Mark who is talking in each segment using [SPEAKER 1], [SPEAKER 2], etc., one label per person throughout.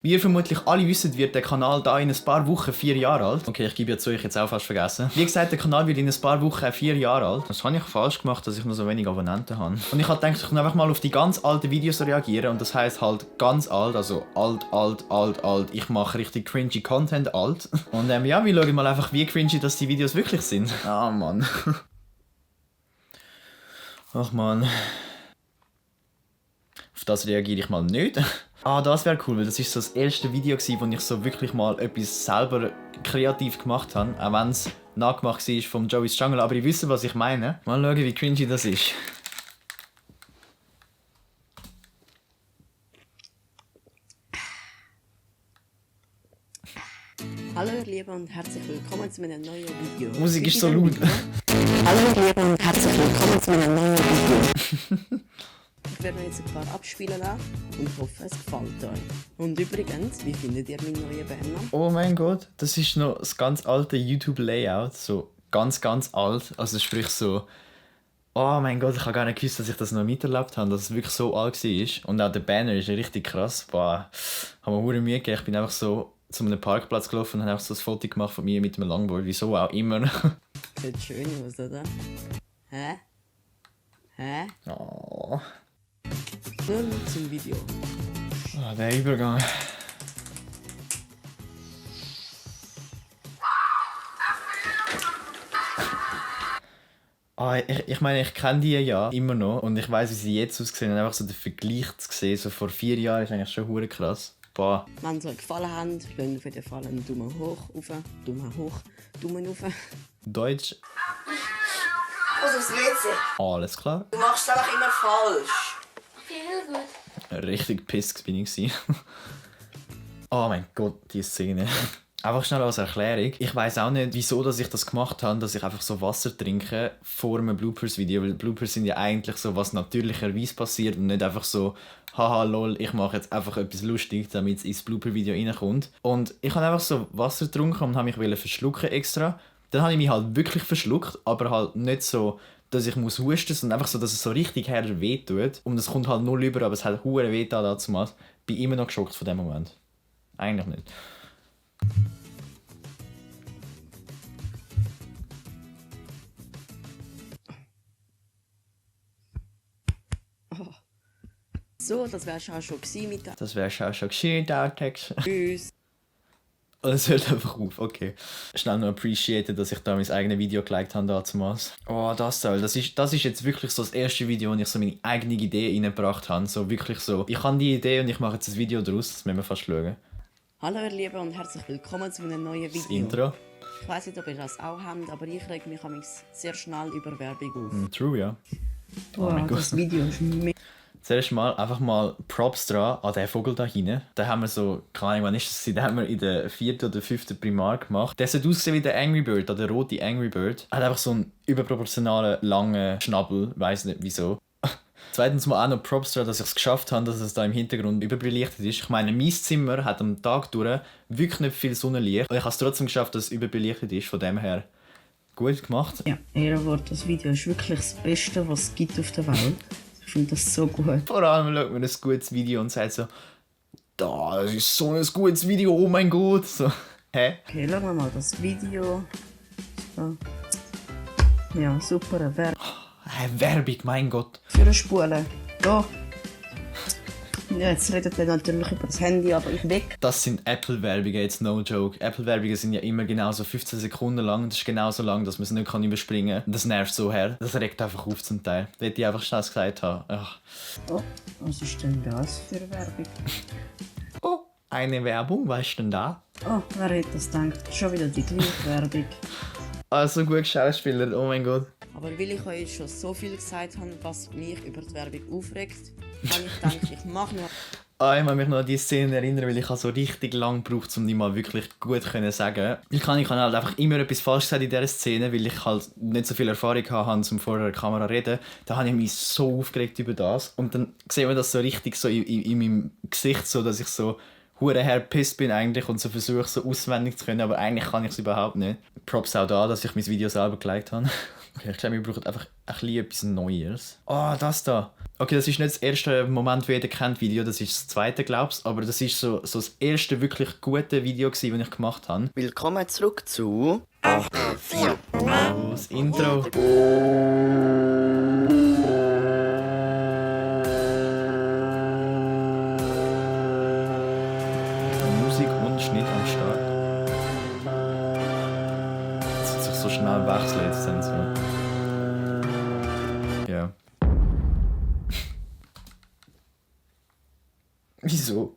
[SPEAKER 1] Wie ihr vermutlich alle wisst, wird der Kanal da in ein paar Wochen 4 Jahre alt. Okay, ich gebe ja zu, ich jetzt auch fast vergessen. Wie gesagt, der Kanal wird in ein paar Wochen 4 Jahre alt. Das habe ich falsch gemacht, dass ich nur so wenig Abonnenten habe. Und ich habe gedacht, ich kann einfach mal auf die ganz alten Videos reagieren. Und das heisst halt ganz alt, also alt. Ich mache richtig cringy Content alt. Und ja, wir schauen mal einfach, wie cringy das die Videos wirklich sind. Ah, Mann. Ach, Mann. Auf das reagiere ich mal nicht. Ah, das wäre cool, weil das ist so das erste Video gewesen, wo ich so wirklich mal etwas selber kreativ gemacht habe. Auch wenn es nachgemacht war vom Joey's Jungle, aber ihr wisst, was ich meine. Mal schauen, wie cringy das ist.
[SPEAKER 2] Hallo ihr Lieben und herzlich willkommen zu meinem neuen Video.
[SPEAKER 1] Die Musik ist so laut.
[SPEAKER 2] Hallo ihr Lieben und herzlich willkommen zu meinem neuen Video. Ich werde mir jetzt ein paar abspielen lassen und hoffe, es gefällt euch. Und übrigens, wie findet ihr meinen neuen Banner?
[SPEAKER 1] Oh mein Gott, das ist noch das ganz alte YouTube-Layout. So ganz alt. Also sprich so... Oh mein Gott, ich habe gar nicht gewusst, dass ich das noch miterlebt habe, dass es wirklich so alt war. Und auch der Banner ist richtig krass. Boah, habe mir verdammt Mühe gegeben. Ich bin einfach so zu einem Parkplatz gelaufen und habe einfach so ein Foto gemacht von mir mit einem Longboard. Wieso auch immer.
[SPEAKER 2] Sieht schön aus, oder? Hä?
[SPEAKER 1] Oh,
[SPEAKER 2] Nun zum Video.
[SPEAKER 1] der Übergang. Ich meine, ich kenne die ja immer noch und ich weiß, wie sie jetzt aussehen. Und einfach so den Vergleich zu sehen, so vor 4 Jahren, ist eigentlich schon hure krass. Boah.
[SPEAKER 2] Wenn es euch gefallen hat, lasst auf jeden Fall einen Daumen hoch, Daumen rauf.
[SPEAKER 1] Deutsch,
[SPEAKER 3] Aus dem WC.
[SPEAKER 1] alles klar.
[SPEAKER 3] Du machst es einfach immer falsch.
[SPEAKER 4] Viel gut.
[SPEAKER 1] Richtig pissed bin ich gewesen. Oh mein Gott, die Szene. Einfach schnell als Erklärung. Ich weiss auch nicht, wieso dass ich das gemacht habe, dass ich einfach so Wasser trinke vor einem Bloopers-Video. Weil Bloopers sind ja eigentlich so, was natürlicherweise passiert und nicht einfach so, haha, lol, ich mache jetzt einfach etwas lustig, damit es ins Blooper-Video reinkommt. Und ich habe einfach so Wasser getrunken und habe mich verschlucken extra. Dann habe ich mich halt wirklich verschluckt, aber halt nicht so, dass ich muss husten, sondern einfach so, dass es so richtig her weh tut. Und es kommt halt null über, aber es hat hure weh da damals. Bin immer noch geschockt von dem Moment. Eigentlich nicht.
[SPEAKER 2] So, das wär's auch schon gewesen mit der
[SPEAKER 1] Das wäre schon geschehen, der Outtakes.
[SPEAKER 2] Tschüss.
[SPEAKER 1] Es hört einfach auf, okay. Schnell noch appreciated, dass ich da mein eigenes Video geliked habe damals. Oh, das ist jetzt wirklich so das erste Video, wo ich so meine eigene Idee reingebracht habe. So wirklich so, ich habe die Idee und ich mache jetzt ein Video daraus, das müssen wir fast schauen.
[SPEAKER 2] Hallo ihr Lieben und herzlich willkommen zu einem neuen Video.
[SPEAKER 1] Das Intro.
[SPEAKER 2] Ich weiss nicht, ob ihr das auch habt, aber ich reg mich sehr schnell über Werbung auf.
[SPEAKER 1] True, ja.
[SPEAKER 2] Oh
[SPEAKER 1] mein Gott.
[SPEAKER 2] das Video ist mega.
[SPEAKER 1] Zuerst mal einfach mal Props dran an den Vogel da hinten. Den haben wir so, keine Ahnung, wann ist das? Den haben wir in der 4. oder 5. Primar gemacht. Der sieht aussehen wie der Angry Bird, der rote Angry Bird. Er hat einfach so einen überproportionalen, langen Schnabel, weiss nicht wieso. Zweitens mal auch noch Props dran, dass ich es geschafft habe, dass es da im Hintergrund überbelichtet ist. Ich meine, mein Zimmer hat am Tag durch wirklich nicht viel Sonnenlicht. Und ich habe es trotzdem geschafft, dass es überbelichtet ist. Von dem her gut gemacht.
[SPEAKER 2] Ja, Ehrenwort, das Video ist wirklich das Beste, was es gibt auf der Welt. Ich finde das so gut.
[SPEAKER 1] Vor allem schaut man ein gutes Video und sagt so, das ist so ein gutes Video, oh mein Gott. So, hä?
[SPEAKER 2] Okay, schauen wir mal das Video. So. Ja, super Werbung.
[SPEAKER 1] Werbung, mein Gott.
[SPEAKER 2] Für eine Spule. Da. Ja, jetzt redet er natürlich über das Handy, aber ich weg.
[SPEAKER 1] Das sind Apple-Werbungen, jetzt no joke. Apple-Werbungen sind ja immer genauso 15 Sekunden lang. Das ist genauso lang, dass man es nicht überspringen kann. Das nervt so her. Das regt einfach auf zum Teil. Das hätte ich einfach schnell gesagt haben. Ach.
[SPEAKER 2] Oh, was ist denn das für Werbung?
[SPEAKER 1] Oh, eine Werbung, weißt du denn da?
[SPEAKER 2] Oh, wer hätte das gedacht? Schon wieder die gleiche Werbung.
[SPEAKER 1] Also gut Schauspieler, oh mein Gott.
[SPEAKER 2] Aber weil ich euch schon so viel gesagt habe, was mich über die Werbung aufregt, habe ich gedacht, ich mache noch...
[SPEAKER 1] Ich kann mich noch an diese Szene erinnern, weil ich so richtig lange gebraucht habe, um die mal wirklich gut zu sagen. Ich habe halt einfach immer etwas falsch gesagt in dieser Szene, weil ich halt nicht so viel Erfahrung hatte, um vor der Kamera zu reden. Da habe ich mich so aufgeregt über das. Und dann sehen wir das so richtig so in meinem Gesicht, so, dass ich so hure herpisst bin eigentlich und so versuche, so auswendig zu können, aber eigentlich kann ich es überhaupt nicht. Props auch da, dass ich mein Video selber geliked habe. Okay, ich glaube, wir brauchen einfach ein bisschen etwas Neues. Ah, das da. Okay, das ist nicht das erste Moment, wie jeder kennt Video, das ist das zweite, glaubst du. Aber das ist so das erste wirklich gute Video, das ich gemacht habe.
[SPEAKER 5] Willkommen zurück zu...
[SPEAKER 1] Oh, das Intro. Musik und Schnitt am Start. Das wird sich so schnell wechseln jetzt dann so. Ja. Wieso?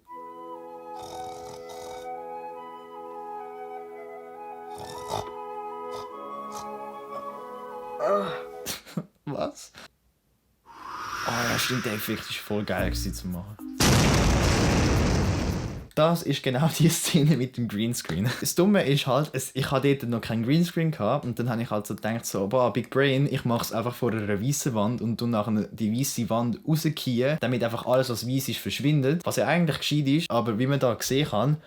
[SPEAKER 1] Was? Oh ja, stimmt, der Effekt ist voll geil zu machen. Das ist genau die Szene mit dem Greenscreen. Das Dumme ist halt, ich hatte dort noch keinen Greenscreen gehabt und dann habe ich halt so gedacht, so, boah, Big Brain, ich mache es einfach vor einer weißen Wand und nachher die weiße Wand rauskiehen, damit einfach alles, was weiß ist, verschwindet. Was ja eigentlich gescheit ist, aber wie man da gesehen kann,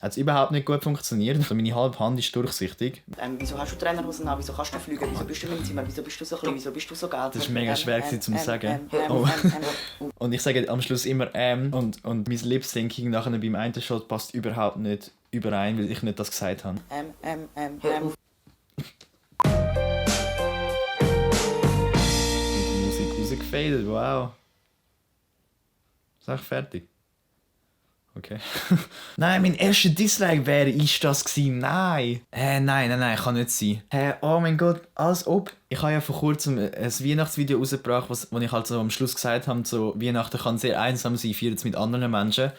[SPEAKER 1] hat es überhaupt nicht gut funktioniert. Also meine halbe Hand ist durchsichtig.
[SPEAKER 5] Wieso hast du Trainerhosen an? Wieso kannst du fliegen? Wieso bist du in meinem Zimmer? Wieso bist du so klein? Wieso bist du so geil?
[SPEAKER 1] Das war mega schwer zu sagen. Oh. Und ich sage am Schluss immer und mein Lip-Syncing nachher beim einen Shot passt überhaupt nicht überein, weil ich nicht das gesagt habe. Mit der Musik rausgefailt, wow. Ist auch fertig. Okay. Nein, mein erster Dislike wäre, ist das gewesen. Nein. Nein, kann nicht sein. Oh mein Gott, als ob. Ich habe ja vor kurzem ein Weihnachtsvideo rausgebracht, wo ich halt so am Schluss gesagt habe, so, Weihnachten kann sehr einsam sein, feiert es mit anderen Menschen.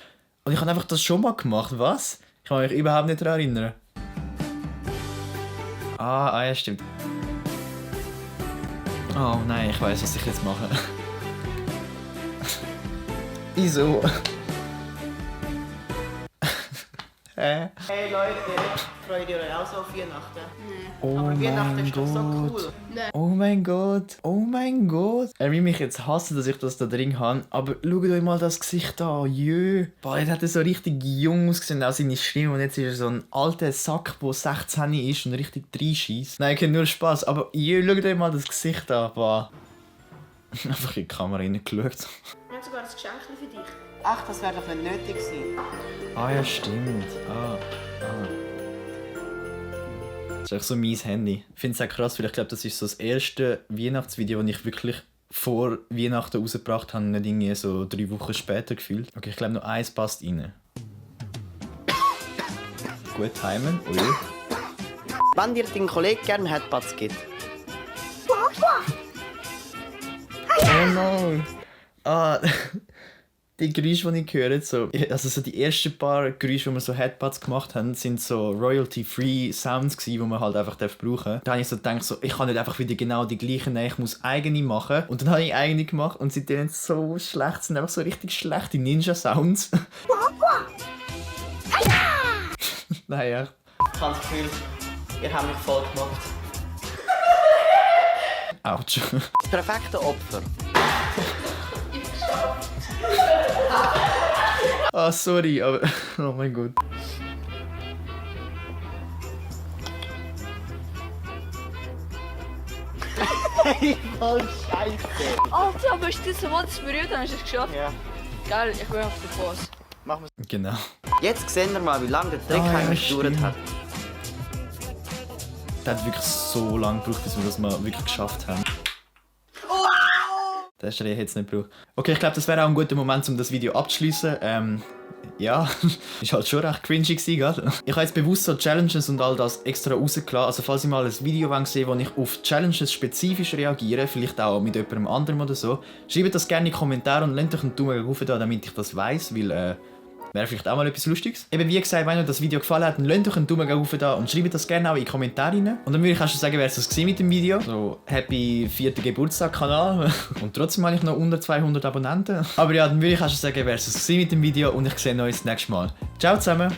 [SPEAKER 1] Und ich habe einfach das schon mal gemacht, was? Ich kann mich überhaupt nicht daran erinnern. Ah, ja, stimmt. Oh nein, ich weiß, was ich jetzt mache. Wieso?
[SPEAKER 5] Hey Leute, freut ihr euch auch so auf Weihnachten?
[SPEAKER 1] Oh
[SPEAKER 5] Aber Weihnachten
[SPEAKER 1] mein
[SPEAKER 5] ist doch so
[SPEAKER 1] Gott.
[SPEAKER 5] cool.
[SPEAKER 1] Oh mein Gott. Oh mein Gott. Er will mich jetzt hassen, dass ich das da drin habe. Aber schaut euch mal das Gesicht an. Jö. Boah, jetzt hat er so richtig jung ausgesehen, auch seine Stimme. Und jetzt ist er so ein alter Sack, der 16 ist und richtig reinschießt. Nein, ich nur Spaß. Aber jö, schaut euch mal das Gesicht an. Boah. Einfach in die Kamera reingeschaut.
[SPEAKER 4] Wir haben sogar ein Geschenk für dich.
[SPEAKER 5] Ach, das wäre doch nicht nötig gewesen.
[SPEAKER 1] Ah ja, stimmt. Das ist echt so mein Handy. Ich finde es auch krass, weil ich glaube, das ist so das erste Weihnachtsvideo, das ich wirklich vor Weihnachten rausgebracht habe, nicht irgendwie so 3 Wochen später gefühlt. Okay, ich glaube, noch eins passt rein. Gut timen. Ui.
[SPEAKER 5] Wenn dir dein Kollege gerne Headbutts gibt.
[SPEAKER 1] Oh no! Ah, die Geräusche, die ich höre, so, also so die ersten paar Geräusche, die wir so Headbutts gemacht haben, sind so royalty-free Sounds gewesen, die man halt einfach brauchen darf. Da habe ich so gedacht, so, ich kann nicht einfach wieder genau die gleichen nehmen, ich muss eigene machen. Und dann habe ich eigene gemacht und sie sind so schlecht, sind einfach so richtig schlechte Ninja-Sounds. Naja.
[SPEAKER 5] Ich habe das Gefühl, ihr habt mich voll gemacht.
[SPEAKER 1] Autsch.
[SPEAKER 5] Das perfekte Opfer.
[SPEAKER 1] Ah, sorry, aber... Oh mein Gott.
[SPEAKER 5] Voll scheiße.
[SPEAKER 4] Alter, aber ist das so, das berührt, dann hast du es geschafft.
[SPEAKER 5] Ja,
[SPEAKER 4] Geil, ich bin auf der Boss.
[SPEAKER 5] machen wir
[SPEAKER 1] Genau.
[SPEAKER 5] Jetzt sehen wir mal, wie lange der Trick eigentlich gedauert hat.
[SPEAKER 1] Das hat wirklich so lange gebraucht, bis wir das mal wirklich geschafft haben. Den Schrei hätte es nicht gebraucht. Okay, ich glaube, das wäre auch ein guter Moment, um das Video abzuschließen. Ja, ist halt schon recht cringy gewesen, gell? Ich habe jetzt bewusst so Challenges und all das extra rausgelassen. Also falls ihr mal ein Video seht, wo ich auf Challenges spezifisch reagiere, vielleicht auch mit jemandem anderem oder so, schreibt das gerne in die Kommentare und lasst euch einen Daumen hoch da, damit ich das weiss, weil wäre vielleicht auch mal etwas Lustiges. Eben wie gesagt, wenn euch das Video gefallen hat, dann lasst euch einen Daumen hoch da und schreibt das gerne auch in die Kommentare rein. Und dann würde ich auch schon sagen, wer es das mit dem Video. So, Happy 4. Geburtstag-Kanal. Und trotzdem habe ich noch unter 200 Abonnenten. Aber ja, dann würde ich auch schon sagen, wer es das mit dem Video und ich sehe euch das nächste Mal. Ciao zusammen!